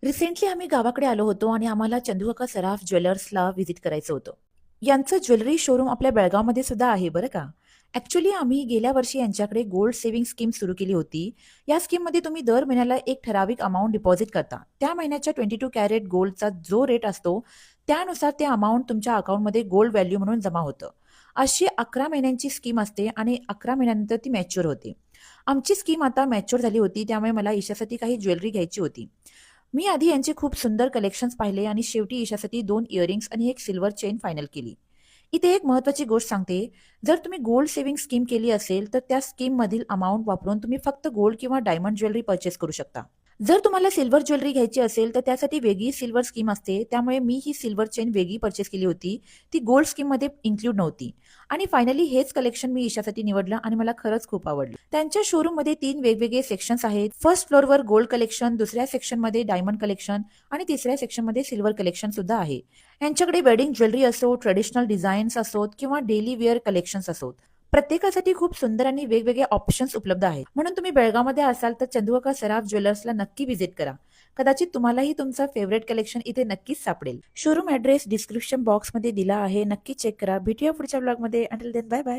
Recently आम्ही गावाकडे आलो होतो आणि आम्हाला चंदूकाका सराफ ज्वेलर्सला व्हिजिट करायचं होतं. यांचं ज्वेलरी शोरूम आपल्या बेळगावमध्ये सुद्धा आहे बरं का. ॲक्चुअली आम्ही गेल्या वर्षी यांच्याकडे गोल्ड सेव्हिंग स्कीम सुरू केली होती. या स्कीममध्ये तुम्ही दर महिन्याला एक ठराविक अमाउंट डिपॉझिट करता. त्या महिन्याच्या 22 कॅरेट गोल्डचा जो रेट असतो, त्यानुसार ते अमाउंट तुमच्या अकाउंटमध्ये गोल्ड व्हॅल्यू म्हणून जमा होतं. अशी 11 महिन्यांची स्कीम असते आणि 11 महिन्यानंतर ती मॅच्युअर होते. आमची स्कीम आता मॅच्युअर झाली होती, त्यामुळे मला ईशासाठी काही ज्वेलरी घ्यायची होती. मी आधी यांचे खूप सुंदर कलेक्शन्स पाहिले आणि शेवटी ईशासाठी 2 इयरिंग्स आणि एक सिल्वर चेन फायनल केली. इथे एक महत्त्वाची गोष्ट सांगते, जर तुम्ही गोल्ड सेव्हिंग स्कीम केली असेल, तर त्या स्कीममधील अमाउंट वापरून तुम्ही फक्त गोल्ड किंवा डायमंड ज्वेलरी पर्चेस करू शकता. जर तुम्हाला सिल्वर ज्वेलरी घ्यायची असेल, तर त्यासाठी वेगळी सिल्वर स्कीम असते. त्यामुळे मी ही सिल्वर चेन वेगळी पर्चेस केली होती. ती गोल्ड स्कीममध्ये इन्क्लूड नव्हती. आणि फायनली हेच कलेक्शन मी ईशासाठी निवडलं आणि मला खरंच खूप आवडलं. त्यांच्या शोरूममध्ये 3 वेगवेगळे सेक्शन्स आहेत. फर्स्ट फ्लोअरवर गोल्ड कलेक्शन, दुसऱ्या सेक्शनमध्ये डायमंड कलेक्शन आणि तिसऱ्या सेक्शनमध्ये सिल्वर कलेक्शन सुद्धा आहे. यांच्याकडे वेडिंग ज्वेलरी असो, ट्रेडिशनल डिझाईन्स असोत किंवा डेली वेअर कलेक्शन्स असोत. प्रत्येकासाठी खूप सुंदर आणि वेगवेगळे ऑप्शन्स उपलब्ध आहेत. म्हणून तुम्ही बेळगावमध्ये असाल तर चंदूकाका सराफ ज्वेलर्सला नक्की व्हिजिट करा. कदाचित तुम्हालाही तुमचं फेवरेट कलेक्शन इथे नक्कीच सापडेल. शोरूम ॲड्रेस डिस्क्रिप्शन बॉक्समध्ये दिला आहे. नक्की चेक करा. भेटूया पुढच्या ब्लॉगमध्ये. Until then bye bye.